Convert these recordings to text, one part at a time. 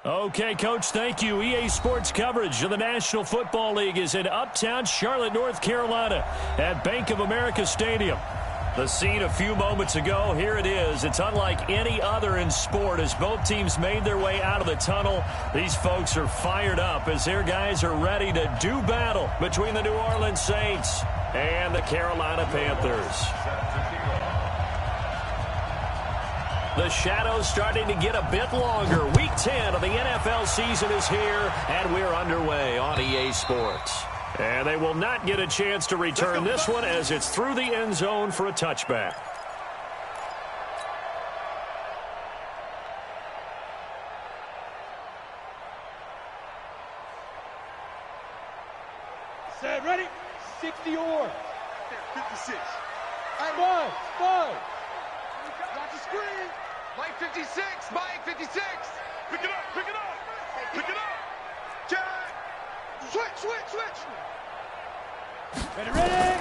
Okay, Coach, thank you. EA Sports coverage of the National Football League is in uptown Charlotte, North Carolina at Bank of America Stadium. The scene a few moments ago, here it is. It's unlike any other in sport as both teams made their way out of the tunnel. These folks are fired up as their guys are ready to do battle between the New Orleans Saints and the Carolina Panthers. The shadows starting to get a bit longer. Week 10 of the NFL season is here, and we're underway on EA Sports. And they will not get a chance to return this one as it's through the end zone for a touchback. Set, ready? 60 or 56. And 5. Got the screen. Mike 56. Mike 56. Pick it up. Pick it up. Pick it up. Jack. Switch. Ready.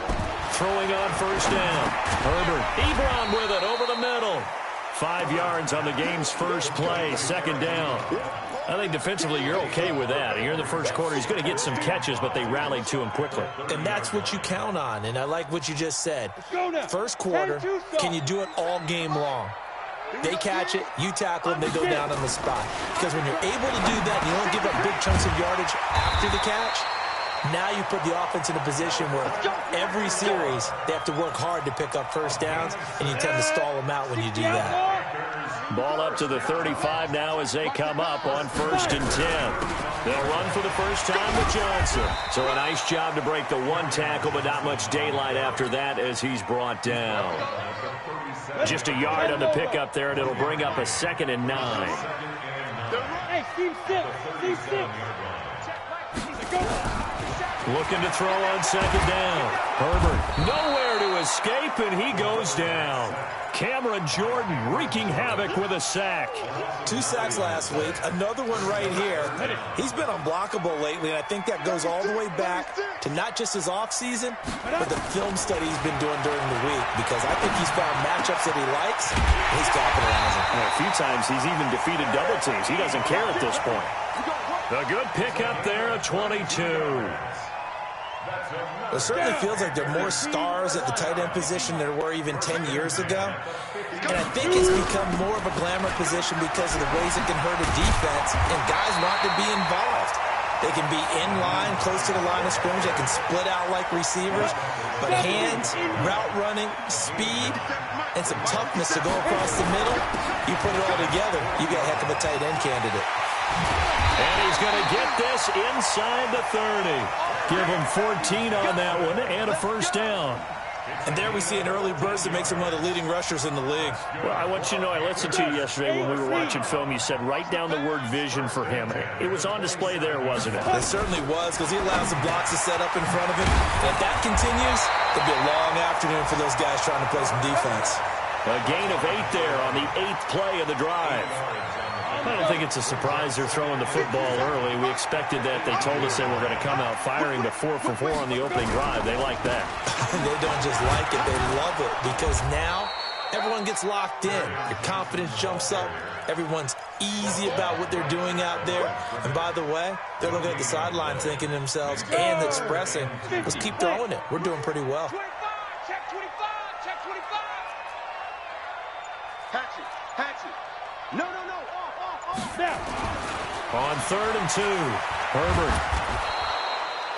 Throwing on first down. Herbert. Ebron with it over the middle. 5 yards on the game's first play. Second down. I think defensively you're okay with that. Here in the first quarter, he's going to get some catches, but they rallied to him quickly. And that's what you count on, and I like what you just said. First quarter, can you do it all game long? They catch it, you tackle them, they go down on the spot. Because when you're able to do that, and you don't give up big chunks of yardage after the catch, now you put the offense in a position where every series they have to work hard to pick up first downs, and you tend to stall them out when you do that. Ball up to the 35 now as they come up on 1st and 10. They'll run for the first time with Johnson. So a nice job to break the one tackle, but not much daylight after that as he's brought down. Just a yard on the pickup there, and it'll bring up a 2nd and 9. Hey, Steve 6. Looking to throw on 2nd down. Herbert nowhere to escape, and he goes down. Cameron Jordan wreaking havoc with a sack. 2 sacks last week, another one right here. He's been unblockable lately, and I think that goes all the way back to not just his offseason, but the film study he's been doing during the week, because I think he's found matchups that he likes, and he's capitalizing. A few times he's even defeated double teams. He doesn't care at this point. A good pickup there, a 22. It certainly feels like there are more stars at the tight end position than there were even 10 years ago. And I think it's become more of a glamour position because of the ways it can hurt a defense, and guys want to be involved. They can be in line, close to the line of scrimmage. They can split out like receivers. But hands, route running, speed, and some toughness to go across the middle, you put it all together, you get a heck of a tight end candidate. And he's going to get this inside the 30. Give him 14 on that one and a first down. And there we see an early burst that makes him one of the leading rushers in the league. Well, I want you to know, I listened to you yesterday when we were watching film. You said write down the word vision for him. It was on display there, wasn't it? It certainly was, because he allows the blocks to set up in front of him. And if that continues, it'll be a long afternoon for those guys trying to play some defense. A gain of 8 there on the 8th play of the drive. I don't think it's a surprise they're throwing the football early. We expected that. They told us they were going to come out firing the 4 for 4 on the opening drive. They like that. They don't just like it. They love it, because now everyone gets locked in. Your confidence jumps up. Everyone's easy about what they're doing out there. And by the way, they're looking at the sideline thinking to themselves and expressing, let's keep throwing it. We're doing pretty well. 25, check 25, check 25. Hatchet. No. Now. On 3rd and 2, Herbert.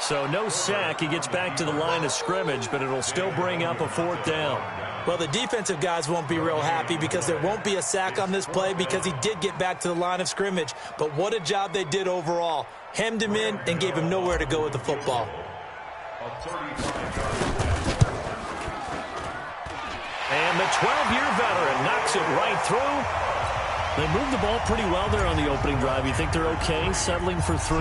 So no sack. He gets back to the line of scrimmage, but it'll still bring up a 4th down. Well, the defensive guys won't be real happy because there won't be a sack on this play because he did get back to the line of scrimmage. But what a job they did overall. Hemmed him in and gave him nowhere to go with the football. And the 12-year veteran knocks it right through. They moved the ball pretty well there on the opening drive. You think they're okay settling for 3?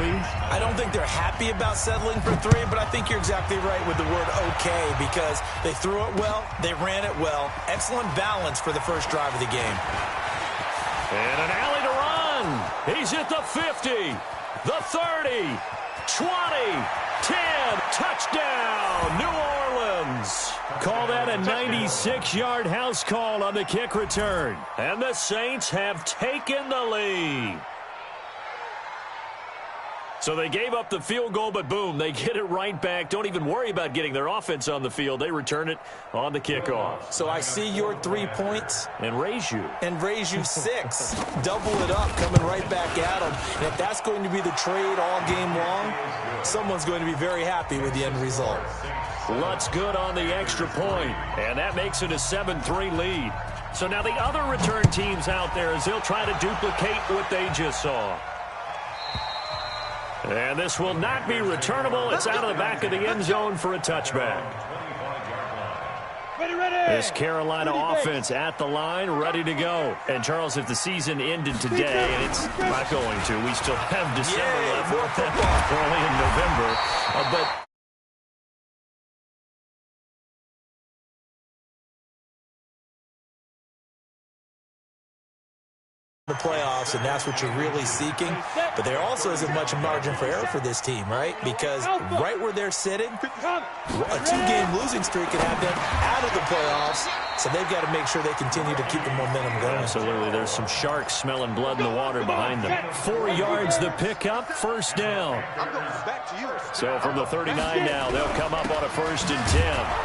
I don't think they're happy about settling for 3, but I think you're exactly right with the word okay, because they threw it well, they ran it well. Excellent balance for the first drive of the game. And an alley to run. He's at the 50, the 30, 20, 10, touchdown, New Orleans. Call that a 96-yard house call on the kick return. And the Saints have taken the lead. So they gave up the field goal, but boom, they get it right back. Don't even worry about getting their offense on the field. They return it on the kickoff. So I see your 3 points. And raise you. And raise you 6. Double it up, coming right back at them. And if that's going to be the trade all game long, someone's going to be very happy with the end result. Lutz good on the extra point, and that makes it a 7-3 lead. So now the other return teams out there as they'll try to duplicate what they just saw. And this will not be returnable. It's out of the back of the end zone for a touchback. This Carolina offense at the line, ready to go. And, Charles, if the season ended today, and it's not going to, we still have December left. We're only in November. But the playoffs, and that's what you're really seeking. But there also isn't much margin for error for this team, right? Because right where they're sitting, a 2-game losing streak can have them out of the playoffs, so they've got to make sure they continue to keep the momentum going. Absolutely. There's some sharks smelling blood in the water behind them. 4 yards the pickup, first down. So from the 39 now, they'll come up on a 1st and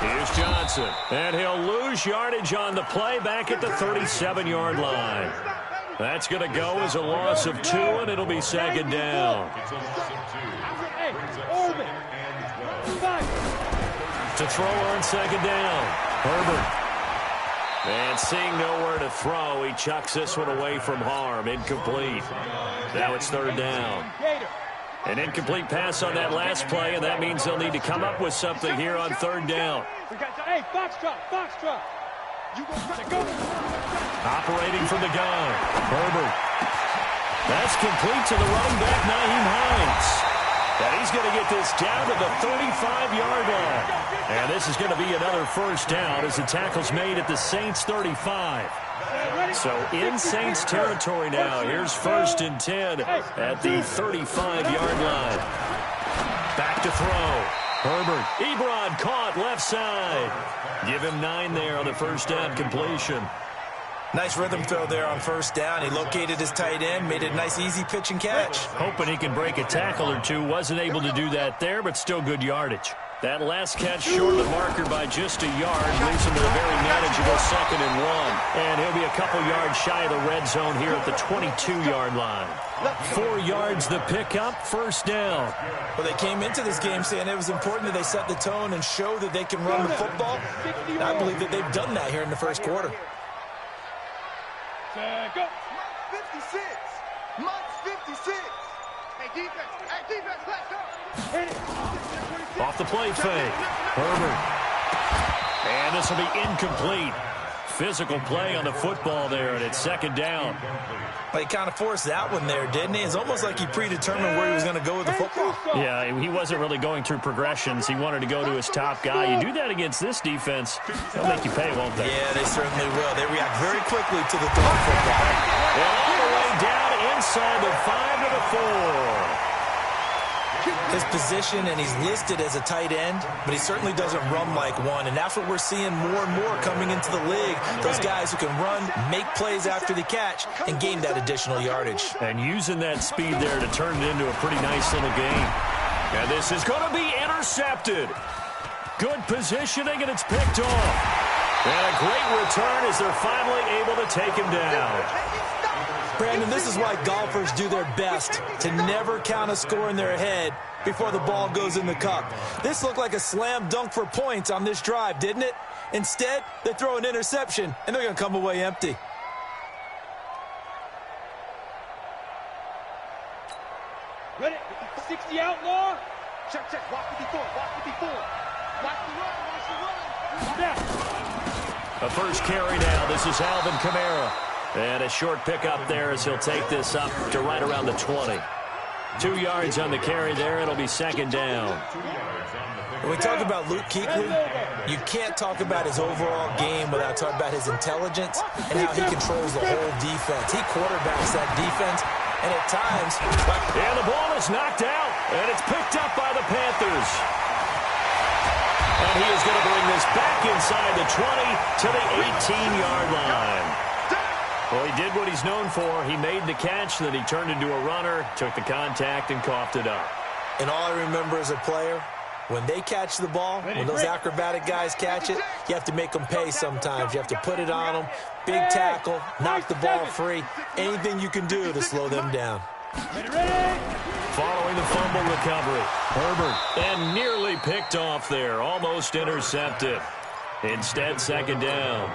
10. Here's Johnson, and he'll lose yardage on the play back at the 37-yard line. That's going to go as a loss of 2, and it'll be 2nd down. To throw on 2nd down, Herbert. And seeing nowhere to throw, he chucks this one away from harm. Incomplete. Now it's 3rd down. An incomplete pass on that last play, and that means they'll need to come up with something here on 3rd down. Hey, box truck. Operating from the gun, Herbert. That's complete to the running back, Nyheim Hines. And he's going to get this down to the 35-yard line. And this is going to be another 1st down as the tackle's made at the Saints 35. So in Saints territory now. Here's 1st and 10 at the 35-yard line. Back to throw. Herbert, Ebron caught left side. Give him 9 there on the 1st down completion. Nice rhythm throw there on 1st down. He located his tight end, made it a nice easy pitch and catch. Hoping he can break a tackle or two. Wasn't able to do that there, but still good yardage. That last catch short of the marker by just a yard leaves him with a very manageable 2nd and 1. And he'll be a couple yards shy of the red zone here at the 22-yard line. 4 yards the pickup, 1st down. Well, they came into this game saying it was important that they set the tone and show that they can run the football. And I believe that they've done that here in the 1st quarter. Go. 56. Mike's 56. Hey, defense, let's go. Off the play fake. Herbert. And this will be incomplete. Physical play on the football there, and it's 2nd down. Well, he kind of forced that one there, didn't he? It's almost like he predetermined where he was going to go with the football. Yeah, he wasn't really going through progressions. He wanted to go to his top guy. You do that against this defense, they'll make you pay, won't they? Yeah, they certainly will. They react very quickly to the thrown football. And all the way down inside the 5 to the 4. His position, and he's listed as a tight end, but he certainly doesn't run like one, and that's what we're seeing more and more coming into the league. Those guys who can run, make plays after the catch, and gain that additional yardage. And using that speed there to turn it into a pretty nice little game. And this is going to be intercepted. Good positioning, and it's picked off. And a great return as they're finally able to take him down. Brandon, this is why golfers do their best to never count a score in their head before the ball goes in the cup. This looked like a slam dunk for points on this drive, didn't it? Instead, they throw an interception, and they're going to come away empty. Ready? 60 outlaw. Check. Watch 54. Watch the run. Down. A first carry now. This is Alvin Kamara. And a short pickup there as he'll take this up to right around the 20. 2 yards on the carry there. It'll be 2nd down. When we talk about Luke Kuechly, you can't talk about his overall game without talking about his intelligence and how he controls the whole defense. He quarterbacks that defense, and at times... And the ball is knocked out, and it's picked up by the Panthers. And he is going to bring this back inside the 20 to the 18-yard line. Well, he did what he's known for. He made the catch, then he turned into a runner, took the contact, and coughed it up. And all I remember as a player, when they catch the ball, when those acrobatic guys catch it, you have to make them pay sometimes. You have to put it on them, big tackle, knock the ball free, anything you can do to slow them down. Following the fumble recovery, Herbert, and nearly picked off there, almost intercepted. Instead, second down.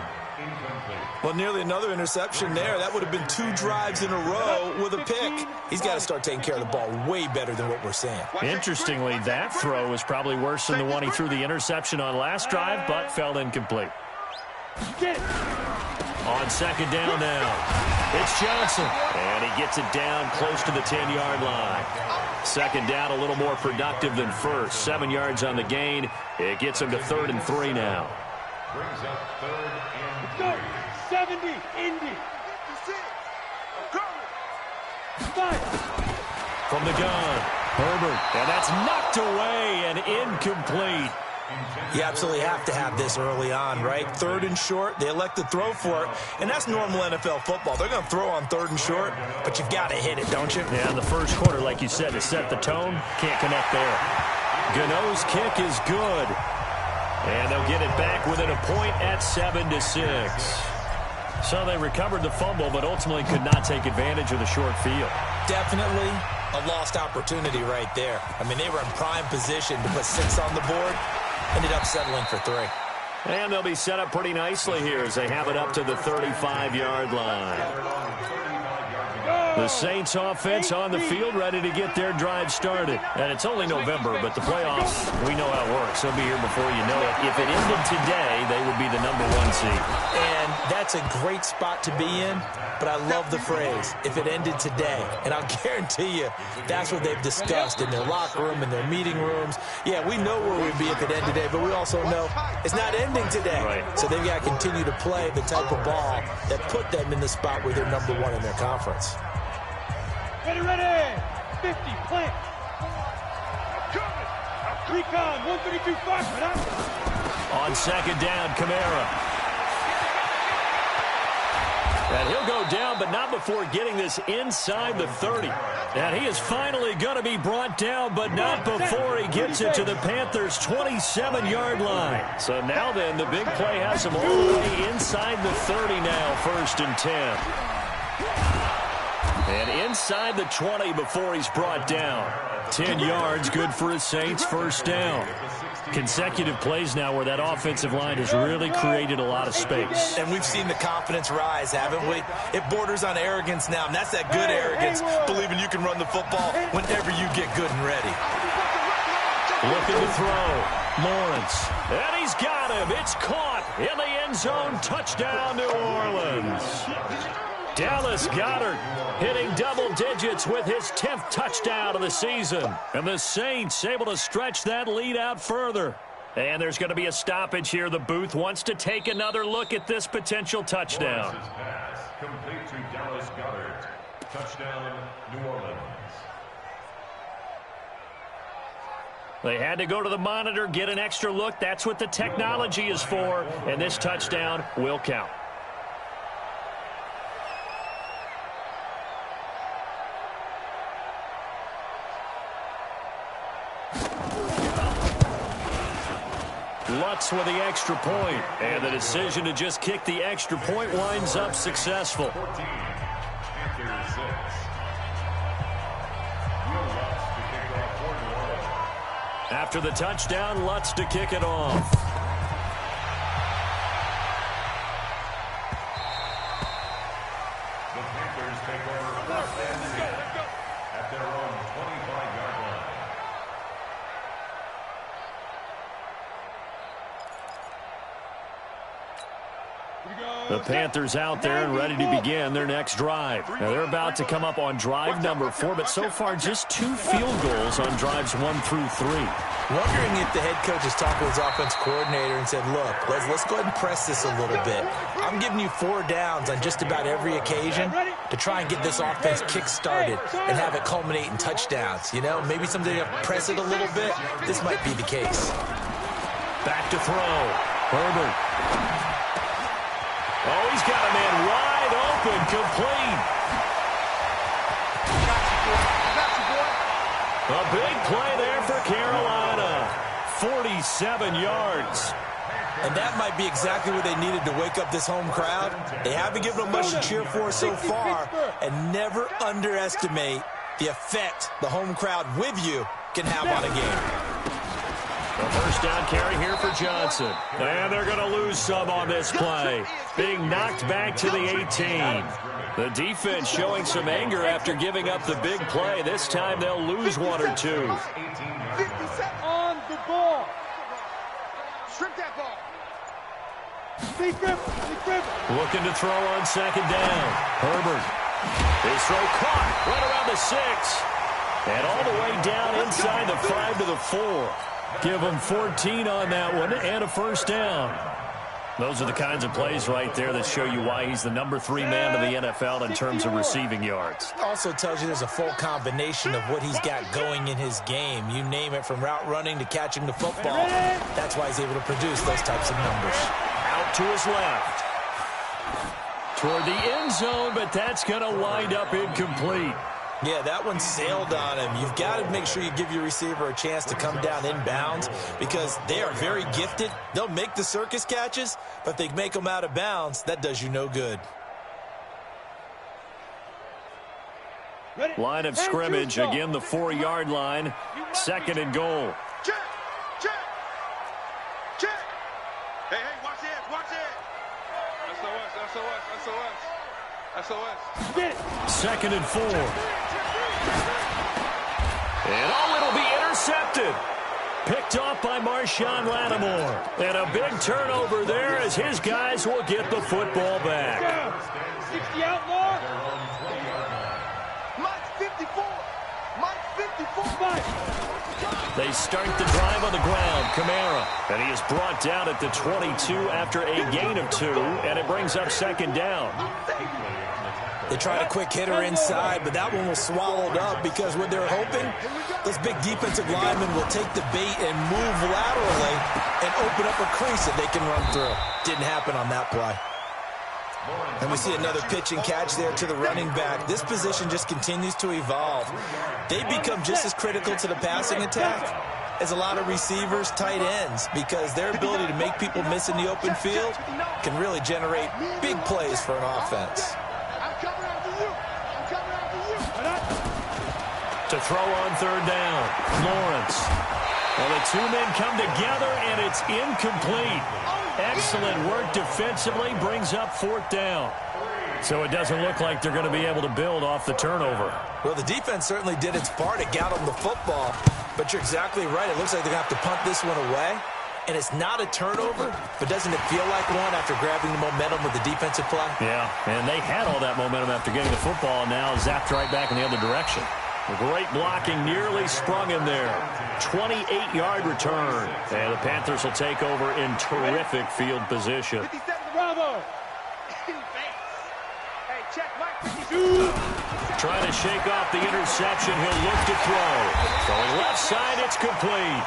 Well, nearly another interception there. That would have been 2 drives in a row with a pick. He's got to start taking care of the ball way better than what we're seeing. Interestingly, that throw was probably worse than the one he threw the interception on last drive, but fell incomplete. On second down now, it's Johnson, and he gets it down close to the 10-yard line. Second down, a little more productive than first. 7 yards on the gain. It gets him to 3rd and 3 now. Brings up 3rd and 3. 70, Indy. 56. From the gun, Herbert, and that's knocked away and incomplete. You absolutely have to have this early on, right? 3rd and short, they elect to throw for it, and that's normal NFL football. They're going to throw on 3rd and short, but you've got to hit it, don't you? Yeah, in the first quarter, like you said, to set the tone, can't connect there. Gano's kick is good, and they'll get it back within a point at 7-6. So they recovered the fumble, but ultimately could not take advantage of the short field. Definitely a lost opportunity right there. I mean, they were in prime position to put 6 on the board. Ended up settling for 3. And they'll be set up pretty nicely here as they have it up to the 35-yard line. The Saints offense on the field ready to get their drive started. And it's only November, but the playoffs, we know how it works. They'll be here before you know it. If it ended today, they would be the #1 seed. And that's a great spot to be in, but I love the phrase, if it ended today. And I'll guarantee you, that's what they've discussed in their locker room, in their meeting rooms. Yeah, we know where we'd be if it ended today, but we also know it's not ending today. Right. So they've got to continue to play the type of ball that put them in the spot where they're #1 in their conference. Ready, 50, plant. Recon, 132, Fox, on second down, Kamara. And he'll go down, but not before getting this inside the 30. And he is finally going to be brought down, but not before he gets it to the Panthers' 27-yard line. So now then, the big play has him all the way inside the 30 now, 1st and 10. And inside the 20 before he's brought down. 10 yards, good for his Saints, 1st down. Consecutive plays now where that offensive line has really created a lot of space. And we've seen the confidence rise, haven't we? It borders on arrogance now, and that's that good arrogance, believing you can run the football whenever you get good and ready. Looking to throw. Lawrence. And he's got him. It's caught in the end zone. Touchdown, New Orleans. Dallas Goedert hitting double digits with his 10th touchdown of the season. And the Saints able to stretch that lead out further. And there's going to be a stoppage here. The booth wants to take another look at this potential touchdown. Pass complete to Dallas Goedert. Touchdown, New Orleans. They had to go to the monitor, get an extra look. That's what the technology is for. And this touchdown will count. Lutz with the extra point, and the decision to just kick the extra point winds up successful. 14, Panthers 6. Lutz to kick off for New Orleans. After the touchdown, Lutz to kick it off. The Panthers take over 1st and 10 at their own 25-yard line. The Panthers out there and ready to begin their next drive. Now they're about to come up on drive number 4, but so far just 2 field goals on drives 1 through 3. Wondering if the head coach has talked to his offense coordinator and said, look, let's go ahead and press this a little bit. I'm giving you 4 downs on just about every occasion to try and get this offense kick-started and have it culminate in touchdowns. You know, maybe someday you press it a little bit. This might be the case. Back to throw. Herbert. Oh, he's got a man wide open, complete. A big play there for Carolina. 47 yards. And that might be exactly what they needed to wake up this home crowd. They haven't given them much to cheer for so far, and never underestimate the effect the home crowd with you can have on a game. A first down carry here for Johnson. And they're going to lose some on this play. Being knocked back to the 18. The defense showing some anger after giving up the big play. This time they'll lose one or two. On the ball. Strip that ball. Looking to throw on second down. Herbert. His throw caught right around the 6. And all the way down inside the 5 to the 4. Give him 14 on that one and a first down. Those are the kinds of plays right there that show you why he's the number 3 man in the NFL in terms of receiving yards. Also tells you there's a full combination of what he's got going in his game. You name it, from route running to catching the football. That's why he's able to produce those types of numbers. Out to his left. Toward the end zone, but that's going to wind up incomplete. Yeah, that one sailed on him. You've got to make sure you give your receiver a chance to come down inbounds because they are very gifted. They'll make the circus catches, but if they make them out of bounds, that does you no good. Line of scrimmage, again the 4-yard line. Second and goal. Check, check, check. Hey, watch it, watch it. SOS, SOS, SOS. SOS. Second and 4. And it'll be intercepted. Picked off by Marshawn Lattimore. And a big turnover there as his guys will get the football back. 60 outlaw. Mike 54. Mike 54. They start the drive on the ground. Kamara. And he is brought down at the 22 after a gain of 2. And it brings up second down. They tried a quick hitter inside, but that one was swallowed up because what they're hoping, those big defensive linemen will take the bait and move laterally and open up a crease that they can run through. Didn't happen on that play. And we see another pitch and catch there to the running back. This position just continues to evolve. They become just as critical to the passing attack as a lot of receivers, tight ends, because their ability to make people miss in the open field can really generate big plays for an offense. To throw on third down, Lawrence. Well, the two men come together, and it's incomplete. Excellent work defensively, brings up fourth down. So it doesn't look like they're going to be able to build off the turnover. Well, the defense certainly did its part to get them the football, but you're exactly right. It looks like they're going to have to punt this one away. And it's not a turnover, but doesn't it feel like one after grabbing the momentum with the defensive play? Yeah, and they had all that momentum after getting the football, and now zapped right back in the other direction. Great blocking, nearly sprung in there. 28-yard return. And the Panthers will take over in terrific field position. Bravo. Trying to shake off the interception. He'll look to throw. Going left side, it's complete.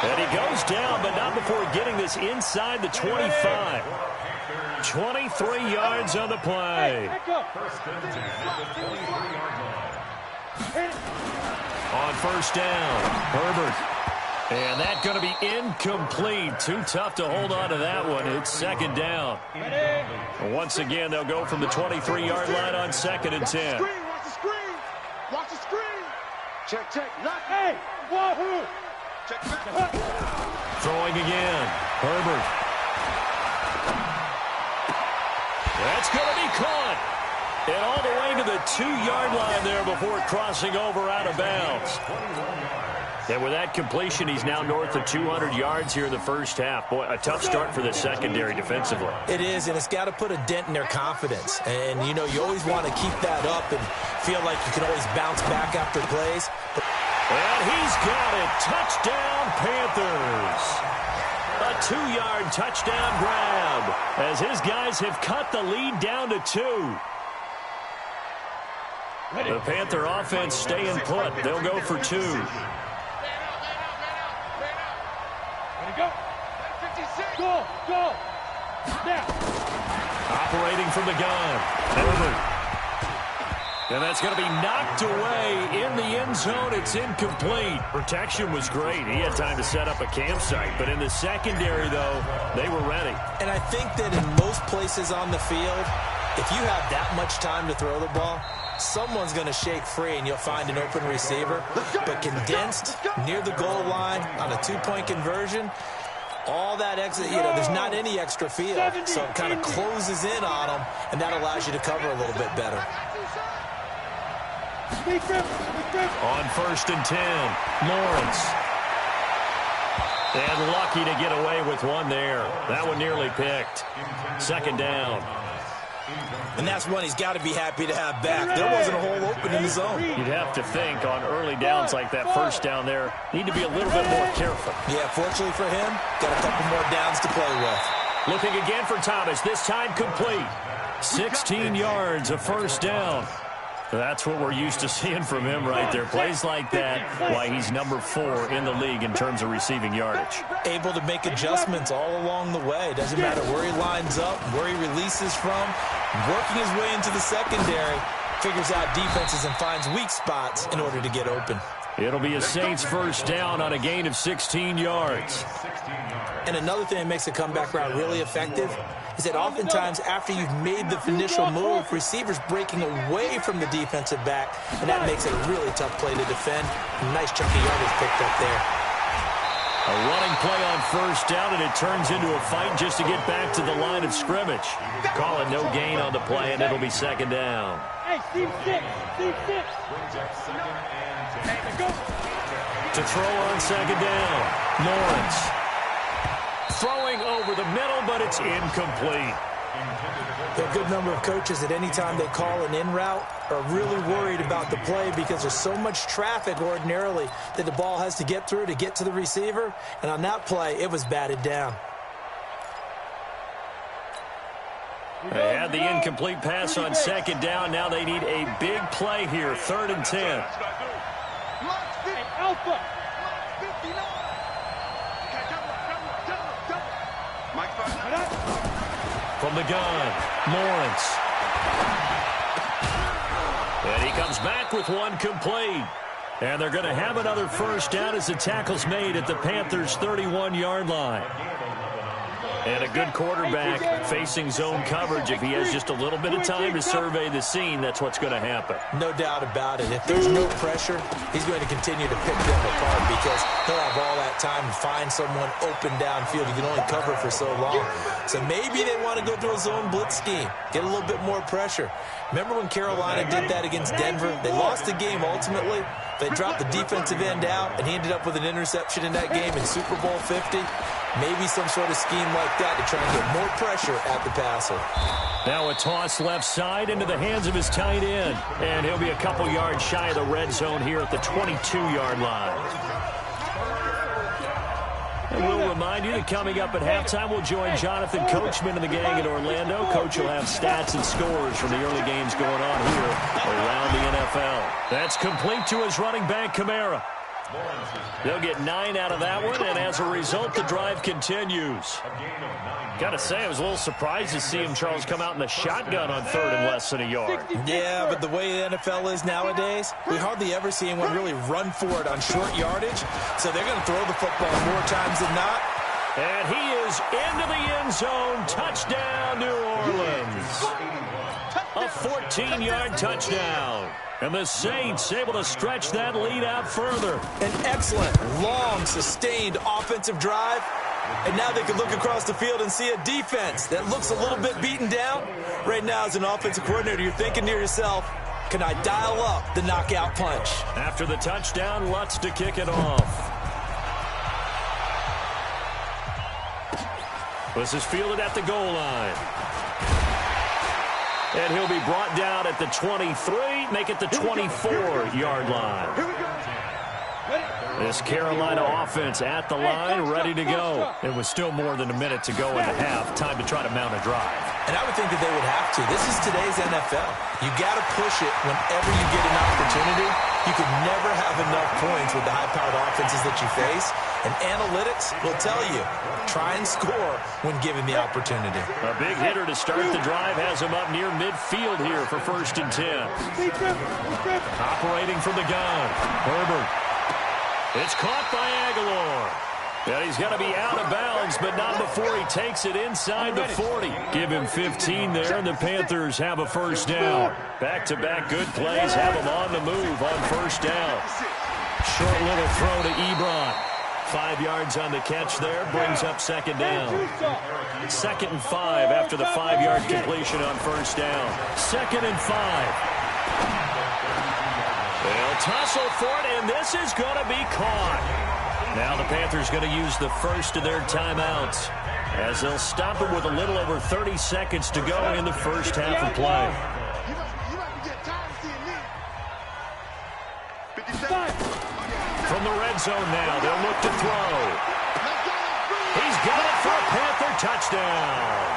And he goes down, but not before getting this inside the 25. 23 yards on the play. On first down, Herbert. And that's going to be incomplete. Too tough to hold on to that one. It's second down. Once again, they'll go from the 23-yard line on second and 10. Watch the screen. Watch the screen. Check, check. Lock. Hey, wahoo. Check back. Throwing again. Herbert. That's going to be caught. And all the way to the 2-yard line there before crossing over out of bounds. And with that completion, he's now north of 200 yards here in the first half. Boy, a tough start for the secondary defensively. It is, and it's got to put a dent in their confidence. And, you know, you always want to keep that up and feel like you can always bounce back after plays. And he's got it. Touchdown, Panthers. A 2-yard touchdown grab as his guys have cut the lead down to 2. The Panther offense staying put. They'll go for 2. Go. Go. Operating from the gun. Herbert. And that's going to be knocked away in the end zone. It's incomplete. Protection was great. He had time to set up a campsite. But in the secondary, though, they were ready. And I think that in most places on the field, if you have that much time to throw the ball, someone's going to shake free and you'll find an open receiver. But condensed near the goal line on a two-point conversion, all that extra, there's not any extra field. So it kind of closes in on them, and that allows you to cover a little bit better. On 1st and 10, Lawrence. And lucky to get away with one there. That one nearly picked. 2nd down. And that's one he's got to be happy to have back. There wasn't a hole open in the zone. You'd have to think on early downs like that 1st down there, need to be a little bit more careful. Yeah, fortunately for him, got a couple more downs to play with. Looking again for Thomas, this time complete. 16 yards, a 1st down. That's what we're used to seeing from him right there. Plays like that, why he's number 4 in the league in terms of receiving yardage. Able to make adjustments all along the way. Doesn't matter where he lines up, where he releases from. Working his way into the secondary, figures out defenses and finds weak spots in order to get open. It'll be a Saints 1st down on a gain of 16 yards. And another thing that makes a comeback route really effective is that oftentimes after you've made the initial move, receivers breaking away from the defensive back, and that makes it a really tough play to defend. A nice chunk of yardage picked up there. A running play on 1st down, and it turns into a fight just to get back to the line of scrimmage. Call it no gain on the play, and it'll be 2nd down. Hey, Steve 6. To throw on 2nd down, Lawrence. Throwing over the middle, but it's incomplete. There are a good number of coaches at any time they call an in route are really worried about the play because there's so much traffic ordinarily that the ball has to get through to get to the receiver. And on that play, it was batted down. They had the incomplete pass on 2nd down. Now they need a big play here, 3rd and 10. Alpha. From the gun, Lawrence. And he comes back with one complete. And they're going to have another 1st down as the tackle's made at the Panthers' 31-yard line. And a good quarterback facing zone coverage. If he has just a little bit of time to survey the scene, that's what's going to happen. No doubt about it. If there's no pressure, he's going to continue to pick them apart because he'll have all that time to find someone open downfield. You can only cover for so long. So maybe they want to go to a zone blitz scheme, get a little bit more pressure. Remember when Carolina did that against Denver? They lost the game ultimately. They dropped the defensive end out, and he ended up with an interception in that game in Super Bowl 50. Maybe some sort of scheme like that to try and get more pressure at the passer. Now a toss left side into the hands of his tight end. And he'll be a couple yards shy of the red zone here at the 22-yard line. And we'll remind you that coming up at halftime, we'll join Jonathan Coachman and the gang in Orlando. Coach will have stats and scores from the early games going on here around the NFL. That's complete to his running back, Kamara. They'll get 9 out of that one, and as a result, the drive continues. Got to say, I was a little surprised to see him, Charles, come out in the shotgun on 3rd and less than a yard. Yeah, but the way the NFL is nowadays, we hardly ever see anyone really run for it on short yardage. So they're going to throw the football more times than not. And he is into the end zone. Touchdown, New Orleans. A 14-yard touchdown. And the Saints able to stretch that lead out further. An excellent, long, sustained offensive drive. And now they can look across the field and see a defense that looks a little bit beaten down. Right now, as an offensive coordinator, you're thinking to yourself, can I dial up the knockout punch? After the touchdown, Lutz to kick it off. This is fielded at the goal line. And he'll be brought down at the 23, make it the 24-yard line. This Carolina offense at the line, ready to go. It was still more than a minute to go in the half. Time to try to mount a drive. And I would think that they would have to. This is today's NFL. You got to push it whenever you get an opportunity. You can never have enough points with the high-powered offenses that you face. And analytics will tell you, try and score when given the opportunity. A big hitter to start the drive has him up near midfield here for 1st and 10. Operating from the gun, Herbert. It's caught by Aguilar. And he's got to be out of bounds, but not before he takes it inside the 40. Give him 15 there, and the Panthers have a 1st down. Back-to-back good plays have them on the move on 1st down. Short little throw to Ebron. 5 yards on the catch there, brings up 2nd down. 2nd and 5 after the 5-yard completion on 1st down. 2nd and 5. They'll tussle for it, and this is going to be caught. Now the Panthers going to use the first of their timeouts as they'll stop it with a little over 30 seconds to go in the first half of play. From the red zone now, they'll look to throw. He's got it for a Panther touchdown.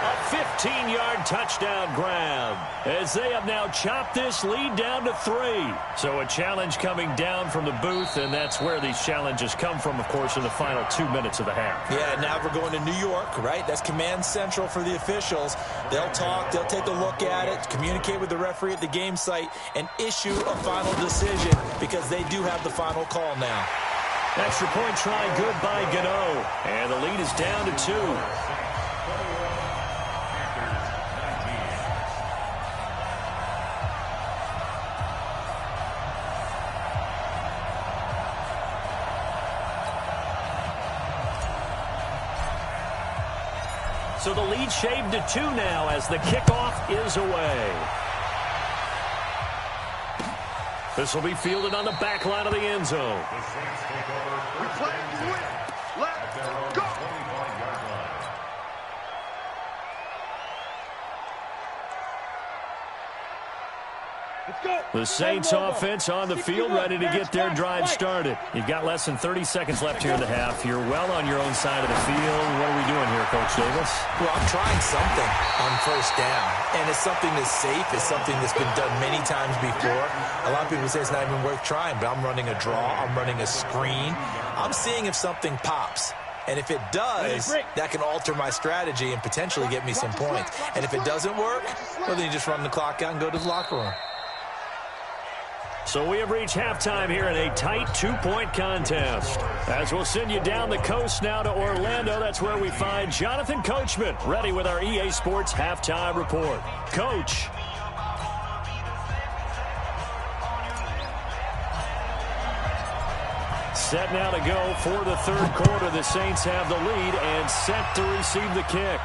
A 15-yard touchdown grab as they have now chopped this lead down to 3. So a challenge coming down from the booth, and that's where these challenges come from, of course, in the final 2 minutes of the half. Yeah, now we're going to New York, right? That's command central for the officials. They'll talk, they'll take a look at it, communicate with the referee at the game site, and issue a final decision because they do have the final call now. Extra point try good by Gano, and the lead is down to 2. So the lead shaved to 2 now as the kickoff is away. This will be fielded on the back line of the end zone. We play to win. Let's go. The Saints offense on the field, ready to get their drive started. You've got less than 30 seconds left here in the half. You're well on your own side of the field. What are we doing here, Coach Davis? Well, I'm trying something on 1st down, and it's something that's safe. It's something that's been done many times before. A lot of people say it's not even worth trying, but I'm running a draw. I'm running a screen. I'm seeing if something pops. And if it does, that can alter my strategy and potentially get me some points. And if it doesn't work, well, then you just run the clock out and go to the locker room. So we have reached halftime here in a tight 2-point contest. As we'll send you down the coast now to Orlando, that's where we find Jonathan Coachman, ready with our EA Sports halftime report. Coach. Set now to go for the 3rd quarter. The Saints have the lead and set to receive the kick.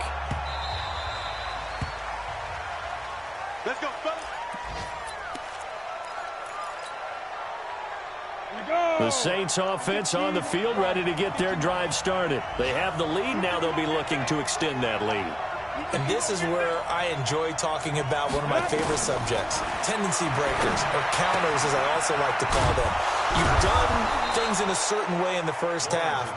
Let's go, fellas. The Saints offense on the field, ready to get their drive started. They have the lead. Now they'll be looking to extend that lead. And this is where I enjoy talking about one of my favorite subjects, tendency breakers, or counters as I also like to call them. You've done things in a certain way in the first half,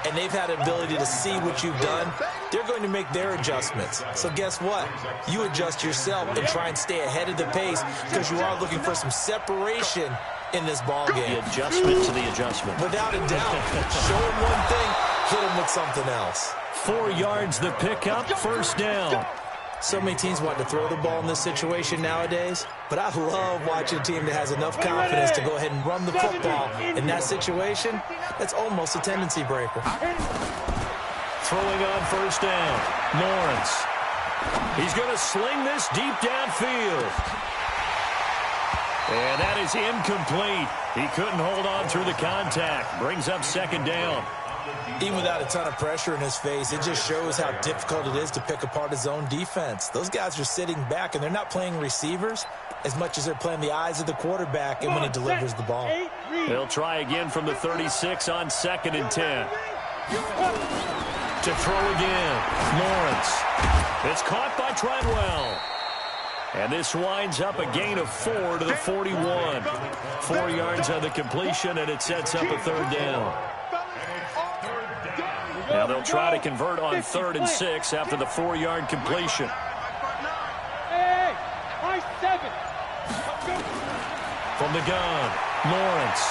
and they've had an ability to see what you've done. They're going to make their adjustments. So guess what? You adjust yourself and try and stay ahead of the pace because you are looking for some separation in this ball game. The adjustment to the adjustment. Without a doubt. Show them one thing, hit them with something else. 4 yards the pickup, 1st down. So many teams want to throw the ball in this situation nowadays, but I love watching a team that has enough confidence to go ahead and run the football. In that situation, that's almost a tendency breaker. Throwing on 1st down, Lawrence. He's going to sling this deep downfield. And that is incomplete. He couldn't hold on through the contact. Brings up 2nd down. Even without a ton of pressure in his face, it just shows how difficult it is to pick apart his own defense. Those guys are sitting back, and they're not playing receivers as much as they're playing the eyes of the quarterback and when he delivers the ball. They'll try again from the 36 on 2nd and 10. To throw again, Lawrence. It's caught by Treadwell. And this winds up a gain of 4 to the 41. 4 yards on the completion, and it sets up a 3rd down. Now they'll try to convert on 3rd and 6 after the 4-yard completion. Hey, high 7. From the gun, Lawrence.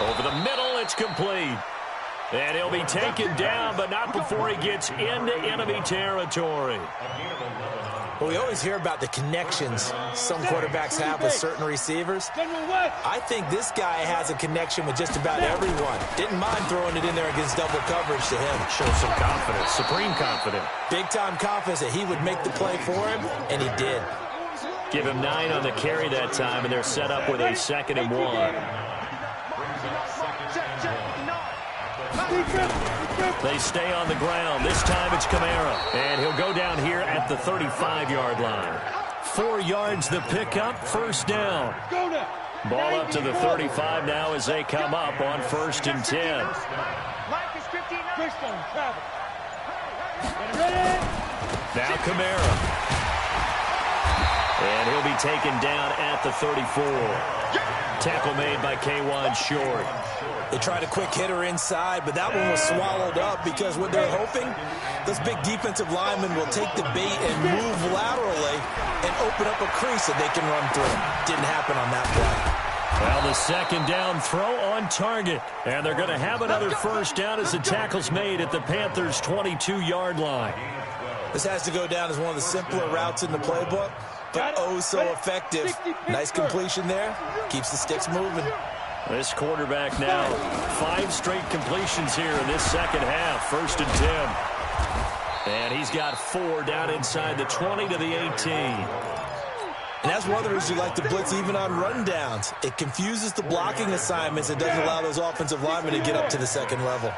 Over the middle, it's complete. And he'll be taken down, but not before he gets into enemy territory. Well, we always hear about the connections some quarterbacks have with certain receivers. I think this guy has a connection with just about everyone. Didn't mind throwing it in there against double coverage to him. Shows some confidence, supreme confidence. Big-time confidence that he would make the play for him, and he did. Give him 9 on the carry that time, and they're set up with a 2nd and 1. They stay on the ground. This time it's Kamara. And he'll go down here at the 35-yard line. 4 yards the pickup, 1st down. Ball up to the 35 now as they come up on 1st and 10. Now Kamara. And he'll be taken down at the 34. Tackle made by K1 Short. They tried a quick hitter inside, but that one was swallowed up because what they're hoping, those big defensive linemen will take the bait and move laterally and open up a crease that they can run through. Didn't happen on that play. Well, the 2nd down throw on target. And they're going to have another 1st down as the tackle's made at the Panthers' 22-yard line. This has to go down as one of the simpler routes in the playbook, but oh so effective. Nice completion there. Keeps the sticks moving. This quarterback now, 5 straight completions here in this 2nd half. 1st and 10. And he's got 4 down inside the 20 to the 18. And that's one of the reasons you like to blitz even on rundowns. It confuses the blocking assignments. It doesn't allow those offensive linemen to get up to the 2nd level.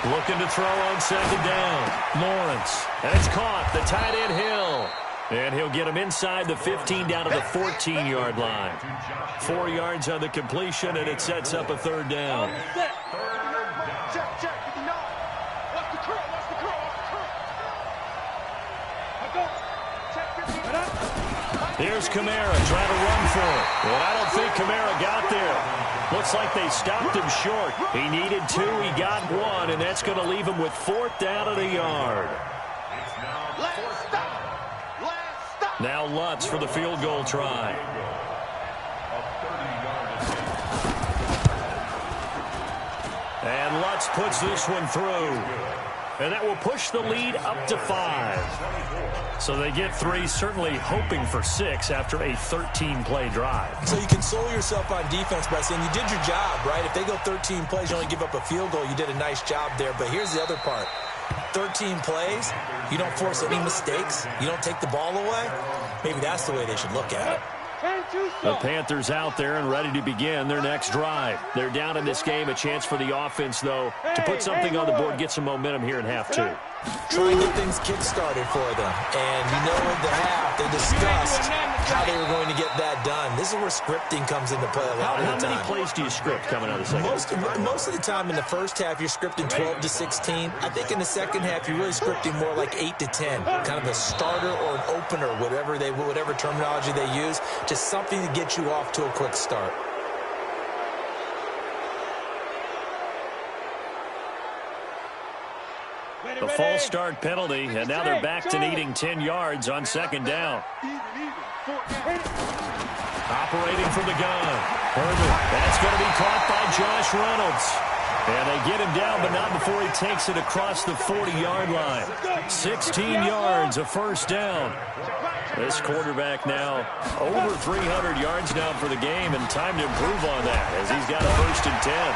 Looking to throw on 2nd down. Lawrence. And it's caught. The tight end Hill. And he'll get him inside the 15 down to the 14-yard line. 4 yards on the completion, and it sets up a 3rd down. Here's Kamara trying to run for it. And I don't think Kamara got there. Looks like they stopped him short. He needed 2. He got 1, and that's going to leave him with 4th down and a yard. Now Lutz for the field goal try. And Lutz puts this one through. And that will push the lead up to 5. So they get 3, certainly hoping for 6 after a 13-play drive. So you console yourself on defense by saying you did your job, right? If they go 13 plays, you only give up a field goal, you did a nice job there. But here's the other part. 13 plays, you don't force any mistakes, you don't take the ball away. Maybe that's the way they should look at it. The Panthers out there and ready to begin their next drive. They're down in this game. A chance for the offense, though, to put something on the board, get some momentum here in half 2. Try and get things kick-started for them. And you know in the half, they discussed how they were going to get that done. This is where scripting comes into play a lot of the time. How many plays do you script coming out of the second? Most of the time in the first half, you're scripting 12 to 16. I think in the second half, you're really scripting more like 8 to 10. Kind of a starter or an opener, whatever terminology they use. Just something to get you off to a quick start. The false start penalty, and now they're back to needing 10 yards on 2nd down. Operating from the gun. Herbert. That's going to be caught by Josh Reynolds. And they get him down, but not before he takes it across the 40-yard line. 16 yards, a 1st down. This quarterback now over 300 yards now for the game, and time to improve on that as he's got a 1st and 10.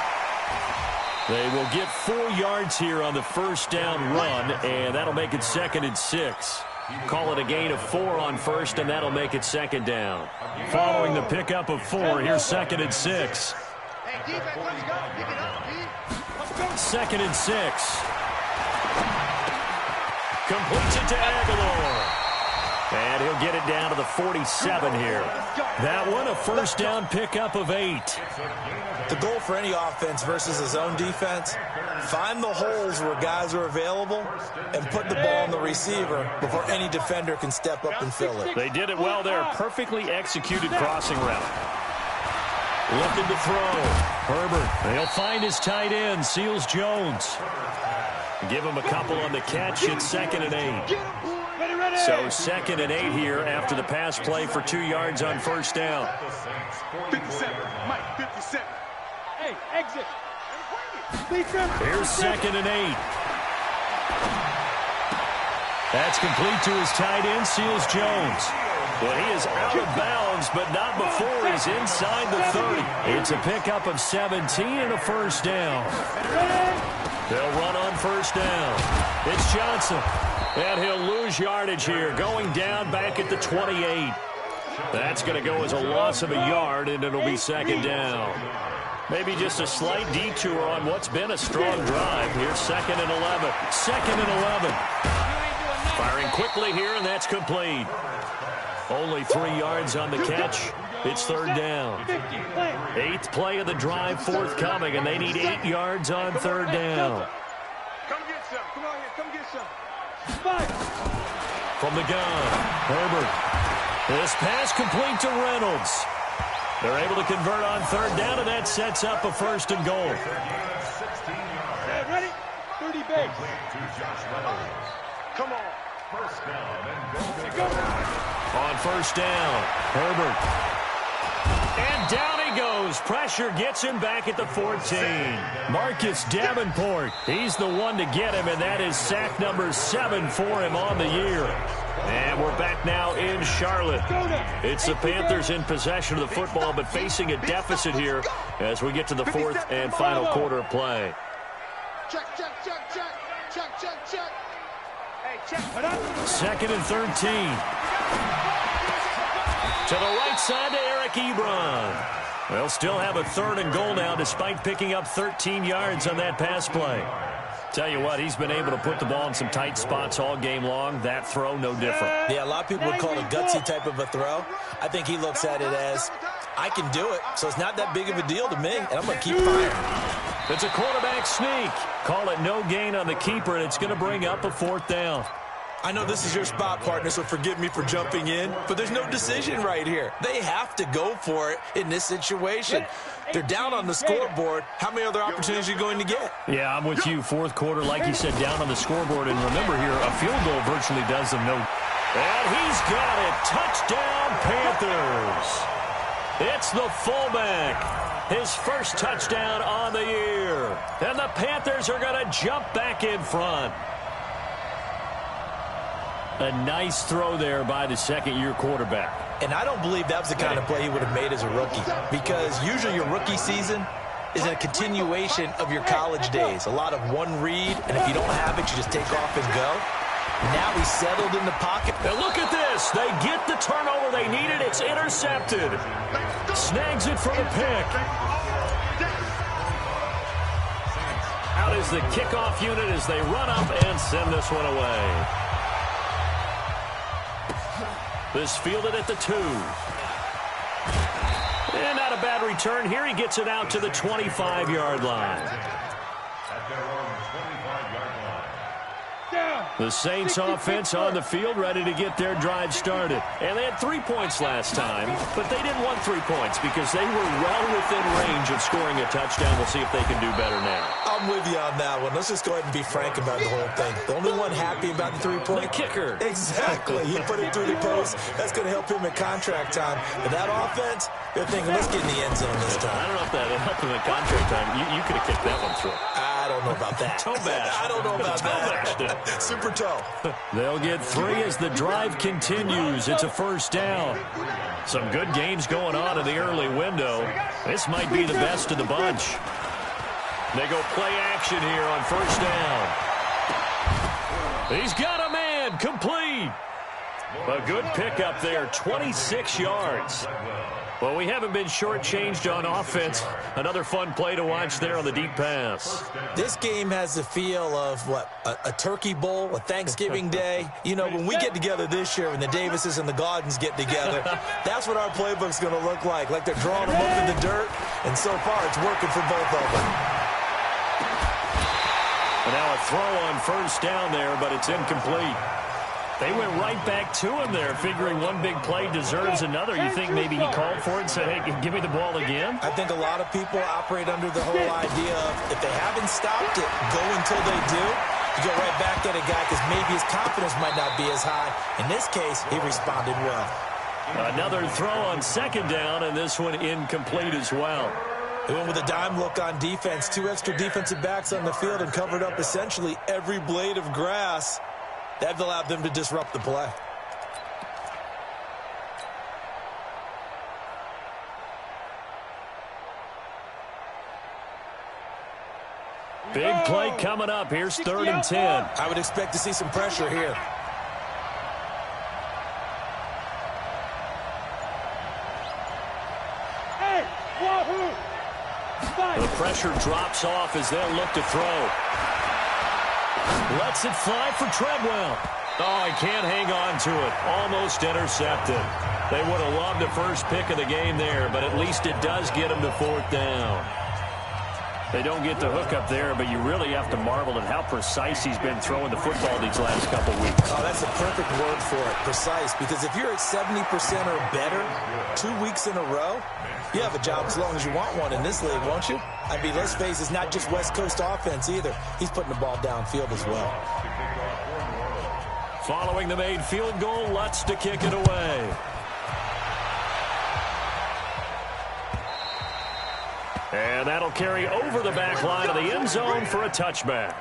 They will get 4 yards here on the 1st down run, and that'll make it 2nd and 6. Call it a gain of 4 on 1st, and that'll make it 2nd down. Following the pickup of 4, here's 2nd and 6. 2nd and 6. Completes it to Aguilar. And he'll get it down to the 47 here. That one, a 1st down pickup of 8. The goal for any offense versus a zone defense, find the holes where guys are available and put the ball on the receiver before any defender can step up and fill it. They did it well there. Perfectly executed crossing route. Looking to throw. Herbert. He'll find his tight end. Seals Jones. Give him a couple on the catch. It's 2nd and 8. So 2nd and 8 here after the pass play for 2 yards on first down. 57. Mike, 57. Hey, exit. Here's 2nd and 8. That's complete to his tight end, Seals Jones. Well, he is out of bounds, but not before he's inside the 30. It's a pickup of 17 and a first down. They'll run on first down. It's Johnson. And he'll lose yardage here, going down back at the 28. That's going to go as a loss of a yard, and it'll be 2nd down. Maybe just a slight detour on what's been a strong drive. Here's 2nd and 11. 2nd and 11. Firing quickly here, and that's complete. Only 3 yards on the catch. It's 3rd down. 8th play of the drive forthcoming, and they need 8 yards on 3rd down. Come get some. Come on here. Come get some. From the gun, Herbert. This pass complete to Reynolds. They're able to convert on 3rd down, and that sets up a 1st and goal. Ready? 30 base. Come on. First down and go. On first down, Herbert. And down he goes. Pressure gets him back at the 14. Marcus Davenport. He's the one to get him, and that is sack number 7 for him on the year. And we're back now in Charlotte. It's the Panthers in possession of the football, but facing a deficit here as we get to the 4th and final quarter of play. Check, check, check, check. Check, check, check. Hey, check. 2nd and 13. To the right side to Eric Ebron. They'll still have a 3rd and goal now despite picking up 13 yards on that pass play. Tell you what, he's been able to put the ball in some tight spots all game long. That throw, no different. Yeah, a lot of people would call it a gutsy type of a throw. I think he looks at it as, I can do it, so it's not that big of a deal to me, and I'm going to keep firing. It's a quarterback sneak. Call it no gain on the keeper, and it's going to bring up a 4th down. I know this is your spot, partner, so forgive me for jumping in, but there's no decision right here. They have to go for it in this situation. They're down on the scoreboard. How many other opportunities are you going to get? Yeah, I'm with you. 4th quarter, like you said, down on the scoreboard. And remember here, a field goal virtually does them no. And he's got it. Touchdown, Panthers. It's the fullback. His first touchdown on the year. And the Panthers are going to jump back in front. A nice throw there by the 2nd-year quarterback. And I don't believe that was the kind of play he would have made as a rookie, because usually your rookie season is a continuation of your college days. A lot of one read, and if you don't have it, you just take off and go. Now he's settled in the pocket. Now look at this. They get the turnover they needed. It's intercepted. Snags it for the pick. Out is the kickoff unit as they run up and send this one away. This fielded at the 2. And not a bad return here. He gets it out to the 25-yard line. At their own 25-yard line. The Saints offense on the field, ready to get their drive started. And they had 3 points last time, but they didn't want 3 points because they were well within range of scoring a touchdown. We'll see if they can do better now. I'm with you on that one. Let's just go ahead and be frank about the whole thing. The only one happy about the 3-point? The kicker. Exactly. He put it through the post. That's going to help him in contract time. But that offense, they're thinking, let's get in the end zone this time. I don't know if that helped him in contract time. You could have kicked that one through. I don't know about that. Toe bash. I don't know about that. Super toe. They'll get 3 as the drive continues. It's a first down. Some good games going on in the early window. This might be the best of the bunch. They go play action here on first down. He's got a man, complete. A good pickup there, 26 yards. Well, we haven't been shortchanged on offense. Another fun play to watch there on the deep pass. This game has the feel of, what, a turkey bowl, a Thanksgiving day. You know, when we get together this year, when the Davises and the Gaudens get together, that's what our playbook's going to look like. Like they're drawing them up in the dirt, and so far it's working for both of them. And now a throw on first down there, but it's incomplete. They went right back to him there, figuring one big play deserves another. You think maybe he called for it and said, hey, give me the ball again? I think a lot of people operate under the whole idea of if they haven't stopped it, go until they do. You go right back at a guy because maybe his confidence might not be as high. In this case, he responded well. Another throw on second down, and this one incomplete as well. They went with a dime look on defense. 2 extra defensive backs on the field and covered up essentially every blade of grass. That allowed them to disrupt the play. Big play coming up. Here's 3rd and 10. I would expect to see some pressure here. Hey, Wahoo! The pressure drops off as they'll look to throw. Lets it fly for Treadwell. Oh, he can't hang on to it. Almost intercepted. They would have loved the first pick of the game there, but at least it does get them to 4th down. They don't get the hook up there, but you really have to marvel at how precise he's been throwing the football these last couple weeks. Oh, that's a perfect word for it, precise, because if you're at 70% or better 2 weeks in a row, you have a job as long as you want one in this league, won't you? I mean, let's face it, it's not just West Coast offense either. He's putting the ball downfield as well. Following the made field goal, Lutz to kick it away. And that'll carry over the back line of the end zone for a touchback.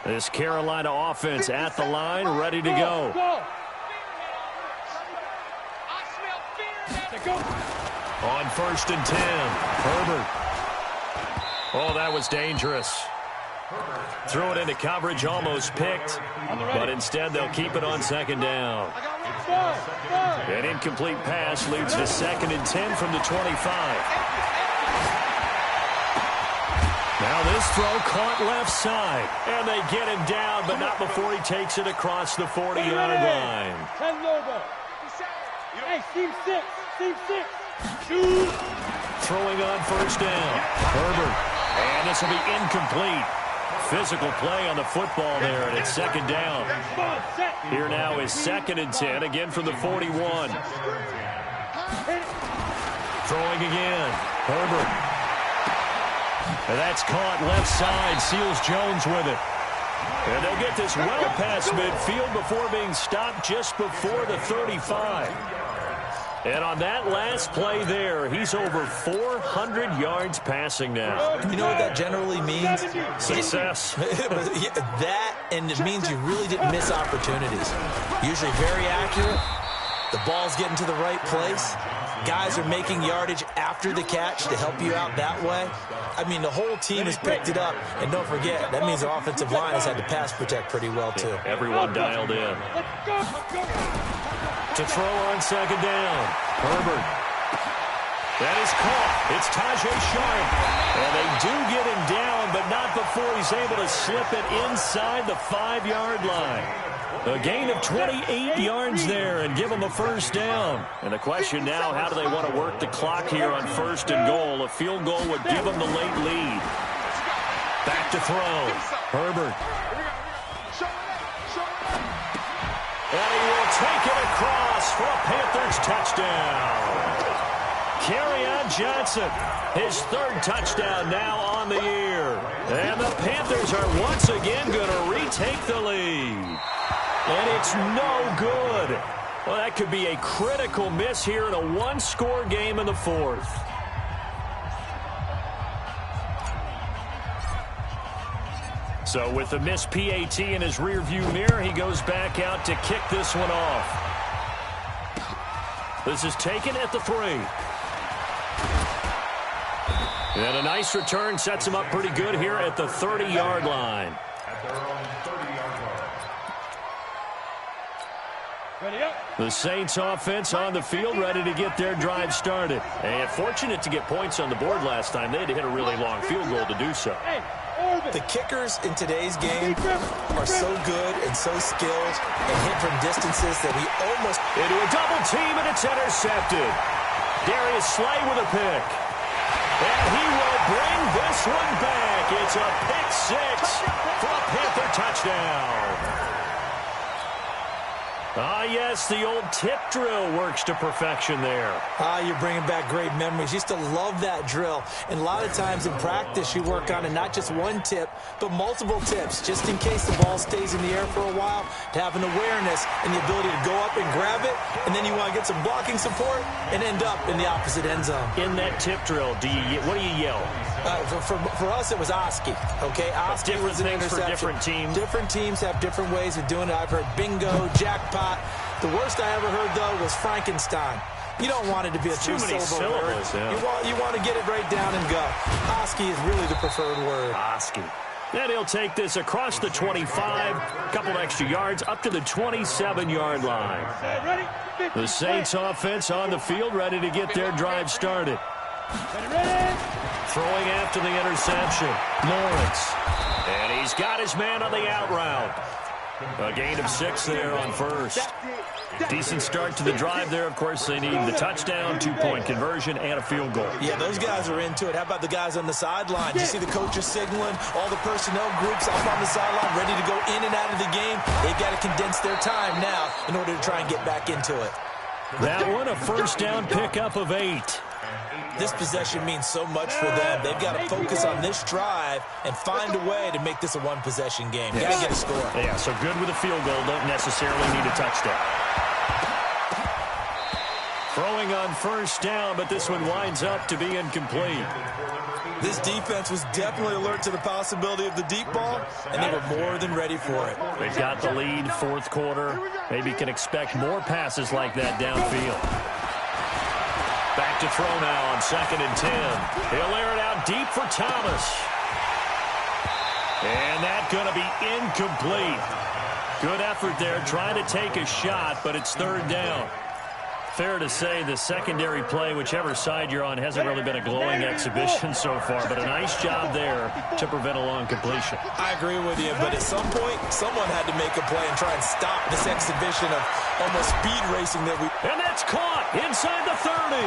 This Carolina offense at the line, ready to go. On 1st and 10, Herbert. Oh, that was dangerous. Threw it into coverage, almost picked, but instead they'll keep it on 2nd down. An incomplete pass leads to 2nd and 10 from the 25. Now this throw caught left side, and they get him down, but not before he takes it across the 40-yard line. 10 logo. Hey, team 6. Team 6. Shoot. Throwing on 1st down. Herbert. And this will be incomplete. Physical play on the football there, and it's 2nd down. Here now is 2nd and 10, again from the 41. Throwing again. Herbert. And that's caught left side. Seals Jones with it. And they'll get this well past midfield before being stopped just before the 35. And on that last play there, he's over 400 yards passing now. You know what that generally means? Success. That, and it means you really didn't miss opportunities. Usually very accurate. The ball's getting to the right place. Guys are making yardage after the catch to help you out that way. I mean, the whole team has picked it up. And don't forget, that means the offensive line has had to pass protect pretty well, too. Everyone dialed in. To throw on 2nd down. Herbert. That is caught. It's Tajay Sharp. And they do get him down, but not before he's able to slip it inside the 5-yard line. A gain of 28 yards there and give them a 1st down. And the question now, how do they want to work the clock here on 1st and goal? A field goal would give them the late lead. Back to throw. Herbert. And he will take it across for a Panthers touchdown. Kerryon Johnson, his 3rd touchdown now on the year. And the Panthers are once again going to retake the lead. And it's no good. Well, that could be a critical miss here in a 1-score game in the 4th. So with the missed PAT in his rearview mirror, he goes back out to kick this one off. This is taken at the 3. And a nice return sets him up pretty good here at the 30-yard line. The Saints offense on the field, ready to get their drive started. And fortunate to get points on the board last time. They had to hit a really long field goal to do so. The kickers in today's game are so good and so skilled and hit from distances that he almost... Into a double team, and it's intercepted. Darius Slay with a pick. And he will bring this one back. It's a pick six for a Panther touchdown. Ah, yes, the old tip drill works to perfection there. You're bringing back great memories. Used to love that drill. And a lot of times in practice, you work on it, not just one tip, but multiple tips, just in case the ball stays in the air for a while, to have an awareness and the ability to go up and grab it, and then you want to get some blocking support and end up in the opposite end zone. In that tip drill, what do you yell? For us, it was Oski, okay? Oski was an interception. For different teams. Different teams have different ways of doing it. I've heard bingo, jackpot. The worst I ever heard, though, was Frankenstein. You don't want it to be a two-syllable word. Yeah. You want to get it right down and go. Oski is really the preferred word. Oski. Then he'll take this across the 25, a couple extra yards, up to the 27-yard line. The Saints offense on the field, ready to get their drive started. Throwing after the interception, Lawrence. And he's got his man on the out route. A gain of 6 there on first. Decent start to the drive there. Of course, they need the touchdown, 2-point conversion, and a field goal. Yeah, those guys are into it. How about the guys on the sideline? You see the coaches signaling, all the personnel groups up on the sideline ready to go in and out of the game. They've got to condense their time now in order to try and get back into it. That one, a first down pickup of 8. This possession means so much for them. They've got to focus on this drive and find a way to make this a one-possession game. Got to get a score. Yeah, so good with a field goal. Don't necessarily need a touchdown. Throwing on first down, but this one winds up to be incomplete. This defense was definitely alert to the possibility of the deep ball, and they were more than ready for it. They've got the lead, fourth quarter. Maybe can expect more passes like that downfield. Back to throw now on 2nd and 10. He'll air it out deep for Thomas. And that's going to be incomplete. Good effort there, trying to take a shot, but it's 3rd down. Fair to say the secondary play, whichever side you're on, hasn't really been a glowing exhibition so far, but a nice job there to prevent a long completion. I agree with you, but at some point, someone had to make a play and try and stop this exhibition of almost speed racing that we... And that's caught inside the 30.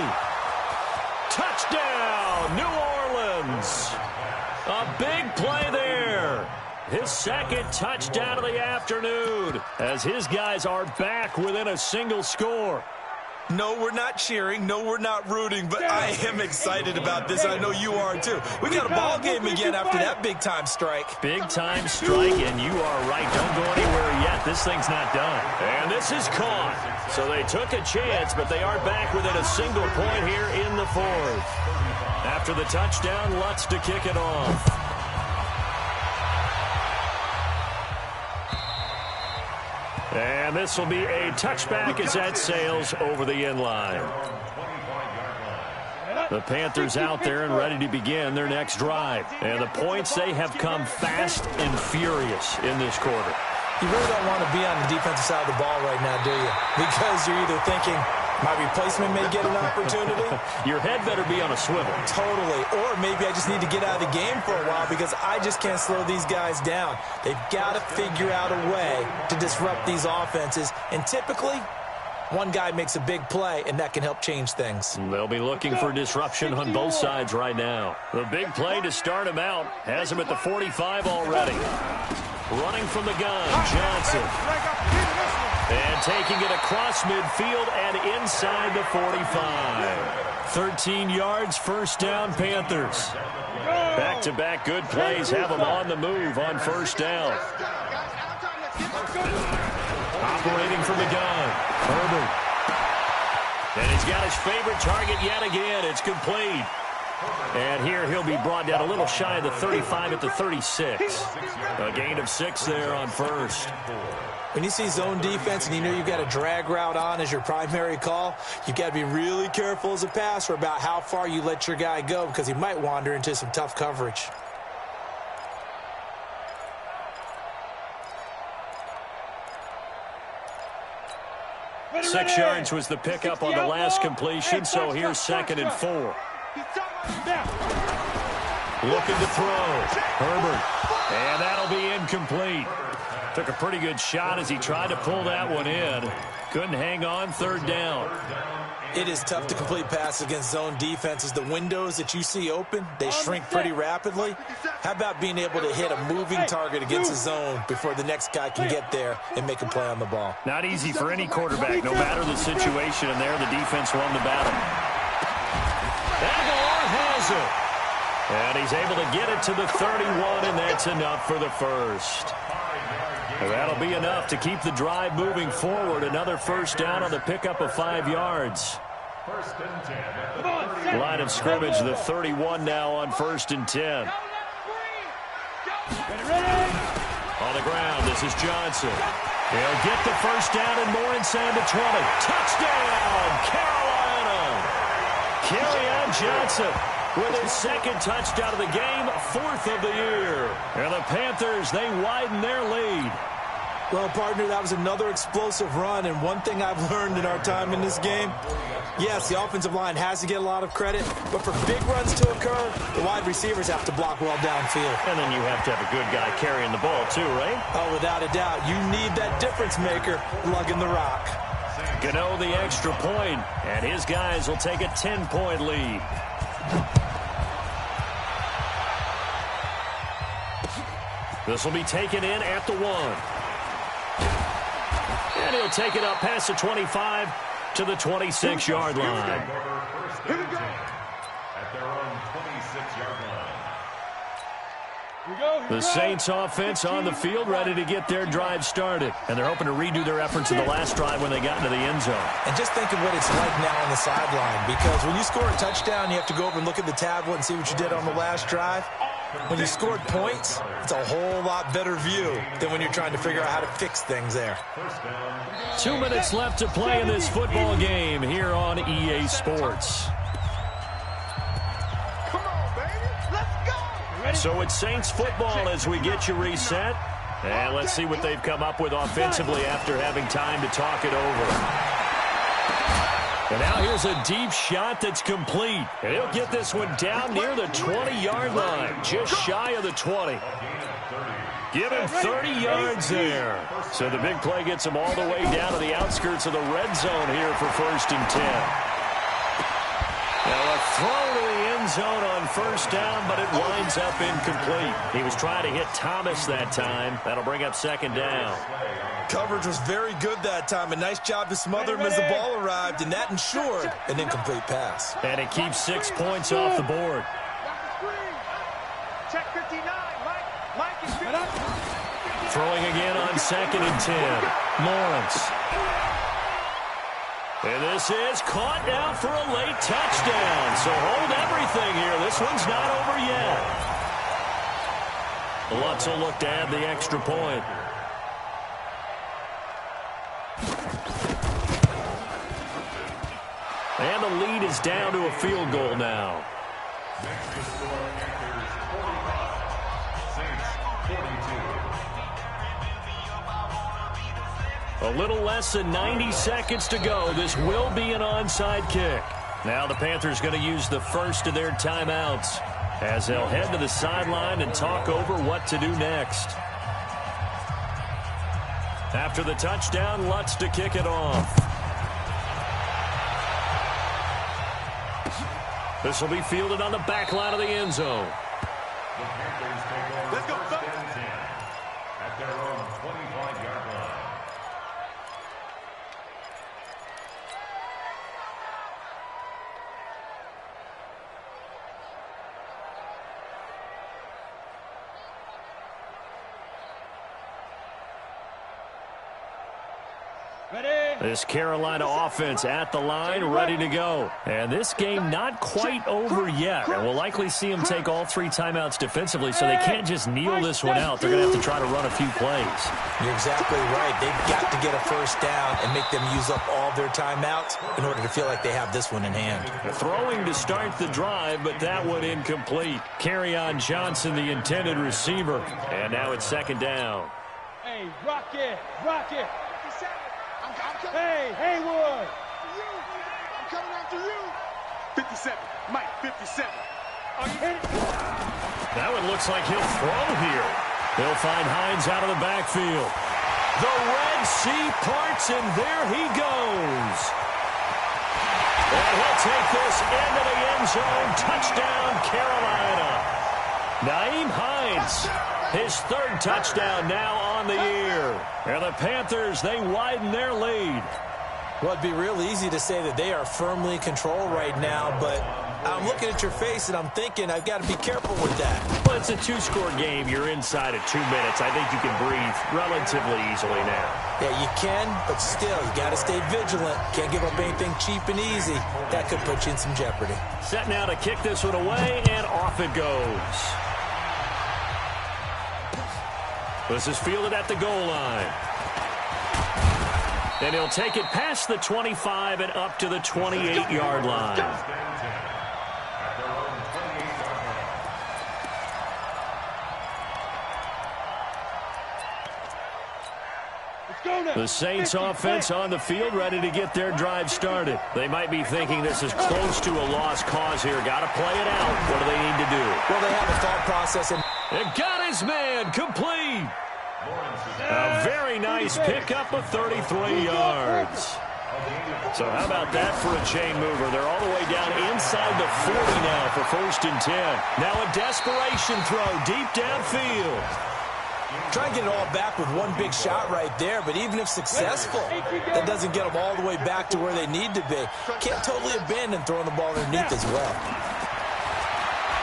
Touchdown, New Orleans. A big play there. His 2nd touchdown of the afternoon as his guys are back within a single score. No, we're not cheering. No, we're not rooting, but I am excited about this. I know you are, too. We got a ball game again after that big-time strike. Big-time strike, and you are right. Don't go anywhere yet. This thing's not done. And this is caught. So they took a chance, but they are back within a single point here in the 4th. After the touchdown, Lutz to kick it off. And this will be a touchback as that sails over the end line. The Panthers out there and ready to begin their next drive. And the points, they have come fast and furious in this quarter. You really don't want to be on the defensive side of the ball right now, do you? Because you're either thinking, my replacement may get an opportunity. Your head better be on a swivel. Totally. Or maybe I just need to get out of the game for a while because I just can't slow these guys down. They've got to figure out a way to disrupt these offenses. And typically, one guy makes a big play, and that can help change things. They'll be looking for disruption on both sides right now. The big play to start him out has him at the 45 already. Running from the gun, Johnson. And taking it across midfield and inside the 45. 13 yards, first down, Panthers. Back-to-back good plays have them on the move on first down. Operating from the gun, Herbert. And he's got his favorite target yet again. It's complete. And here he'll be brought down a little shy of the 35 at the 36. A gain of 6 there on first. When you see zone defense and you know you've got a drag route on as your primary call, you've got to be really careful as a passer about how far you let your guy go because he might wander into some tough coverage. Six yards was the pickup on the last completion, so here's 2nd and 4. Looking to throw. Herbert. And that'll be incomplete. Took a pretty good shot as he tried to pull that one in. Couldn't hang on. Third down. It is tough to complete passes against zone defenses. The windows that you see open, they shrink pretty rapidly. How about being able to hit a moving target against the zone before the next guy can get there and make a play on the ball? Not easy for any quarterback, no matter the situation, and there the defense won the battle. Aguilar has it. And he's able to get it to the 31, and that's enough for the first. And that'll be enough to keep the drive moving forward. Another first down on the pickup of 5 yards. First and 10. Line of scrimmage, the 31 now on 1st and 10. On the ground, this is Johnson. He'll get the first down and more inside the 20. Touchdown, Carolina! Kerryon Johnson with his second touchdown of the game, 4th of the year. And the Panthers, they widen their lead. Well, partner, that was another explosive run, and one thing I've learned in our time in this game, yes, the offensive line has to get a lot of credit, but for big runs to occur, the wide receivers have to block well downfield. And then you have to have a good guy carrying the ball too, right? Oh, without a doubt. You need that difference maker lugging the rock. Gano the extra point, and his guys will take a 10-point lead. This will be taken in at the 1. And he'll take it up past the 25 to the 26-yard line. Here we go. At their own 26-yard line. The Saints offense on the field, ready to get their drive started. And they're hoping to redo their efforts in the last drive when they got into the end zone. And just think of what it's like now on the sideline, because when you score a touchdown, you have to go over and look at the tablet and see what you did on the last drive. When you scored points, it's a whole lot better view than when you're trying to figure out how to fix things there. 2 minutes left to play in this football game here on EA Sports. Come on, baby. Let's go. So it's Saints football as we get you reset. And let's see what they've come up with offensively after having time to talk it over. And now here's a deep shot that's complete. And he'll get this one down near the 20-yard line, just shy of the 20. Give him 30 yards there. So the big play gets him all the way down to the outskirts of the red zone here for 1st and 10. Now a throw to the end zone on 1st down, but it winds up incomplete. He was trying to hit Thomas that time. That'll bring up 2nd down. Coverage was very good that time. A nice job to smother him as the ball arrived, and that ensured an incomplete pass. And it keeps 6 points off the board. Check 59. Mike is Throwing again on 2nd and 10. Lawrence. And this is caught now for a late touchdown. So hold everything here. This one's not over yet. Lutz will look to add the extra point. And the lead is down to a field goal now. Next to score, Panthers 45, Saints 42. A little less than 90 seconds to go. This will be an onside kick. Now the Panthers going to use the first of their timeouts as they'll head to the sideline and talk over what to do next. After the touchdown, Lutz to kick it off. This will be fielded on the back line of the end zone. The Panthers take over. Let's go, 1st and 10 at their own 25-yard line. This Carolina offense at the line, ready to go. And this game not quite over yet. And we'll likely see them take all 3 timeouts defensively, so they can't just kneel this one out. They're going to have to try to run a few plays. You're exactly right. They've got to get a first down and make them use up all their timeouts in order to feel like they have this one in hand. Throwing to start the drive, but that one incomplete. Kerryon Johnson, the intended receiver. And now it's 2nd down. Hey, rock it, rock it. I'm coming. Hey, Haywood. I'm coming after you. 57. Mike, 57. Are you hit it? That one looks like he'll throw here. They'll find Aints out of the backfield. The Red Sea parts, and there he goes. And he'll take this into the end zone. Touchdown, Carolina. Nyheim Hines, his third touchdown now on the year. And the Panthers, they widen their lead. Well, it'd be real easy to say that they are firmly in control right now, but I'm looking at your face and I'm thinking I've got to be careful with that. Well, it's a two-score game. You're inside at 2 minutes. I think you can breathe relatively easily now. Yeah, you can, but still, you got to stay vigilant. Can't give up anything cheap and easy. That could put you in some jeopardy. Set now to kick this one away, and off it goes. This is fielded at the goal line. And he'll take it past the 25 and up to the 28-yard line. The Saints offense on the field, ready to get their drive started. They might be thinking this is close to a lost cause here. Got to play it out. What do they need to do? Well, they have a thought process. And got his man complete. A very nice pickup of 33 yards. So how about that for a chain mover? They're all the way down inside the 40 now for 1st and 10. Now a desperation throw deep downfield. Try and get it all back with one big shot right there, but even if successful, that doesn't get them all the way back to where they need to be. Can't totally abandon throwing the ball underneath as well.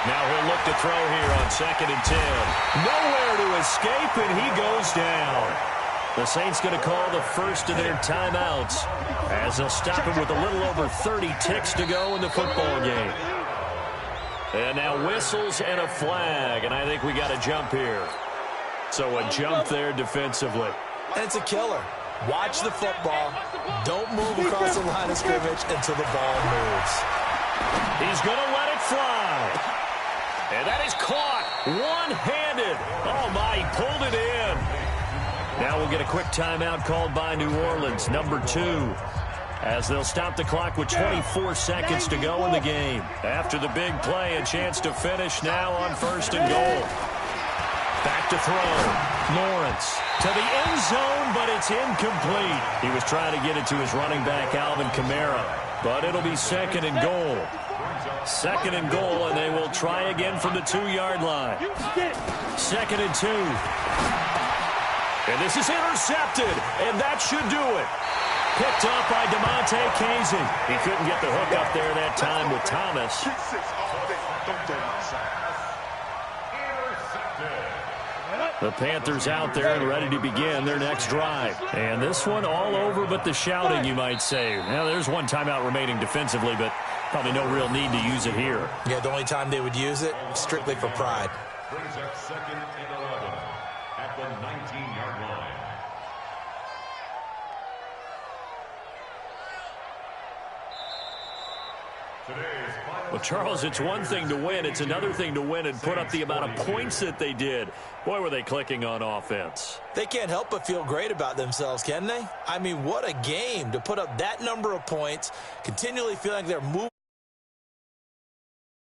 Now he'll look to throw here on 2nd and 10. Nowhere to escape, and he goes down. The Saints going to call the first of their timeouts as they'll stop him with a little over 30 ticks to go in the football game. And now whistles and a flag, and I think we got a jump here. So a jump there defensively. And it's a killer. Watch the football. Don't move across the line of scrimmage until the ball moves. He's going to let it fly. And that is caught one-handed. Oh, my, he pulled it in. Now we'll get a quick timeout called by New Orleans, number 2, as they'll stop the clock with 24 seconds to go in the game. After the big play, a chance to finish now on 1st and goal. Back to throw. Lawrence to the end zone, but it's incomplete. He was trying to get it to his running back, Alvin Kamara, but it'll be 2nd and goal. 2nd and goal, and they will try again from the 2-yard line. 2nd and 2. And this is intercepted, and that should do it. Picked up by DeMonte Casey. He couldn't get the hook up there that time with Thomas. The Panthers out there and ready to begin their next drive. And this one all over but the shouting, you might say. Now, there's one timeout remaining defensively, but probably no real need to use it here. Yeah, the only time they would use it, strictly for pride. Brings up 2nd and 11 at the 19-yard line. Well, Charles, it's one thing to win. It's another thing to win and put up the amount of points that they did. Boy, were they clicking on offense. They can't help but feel great about themselves, can they? I mean, what a game to put up that number of points, continually feeling like they're moving.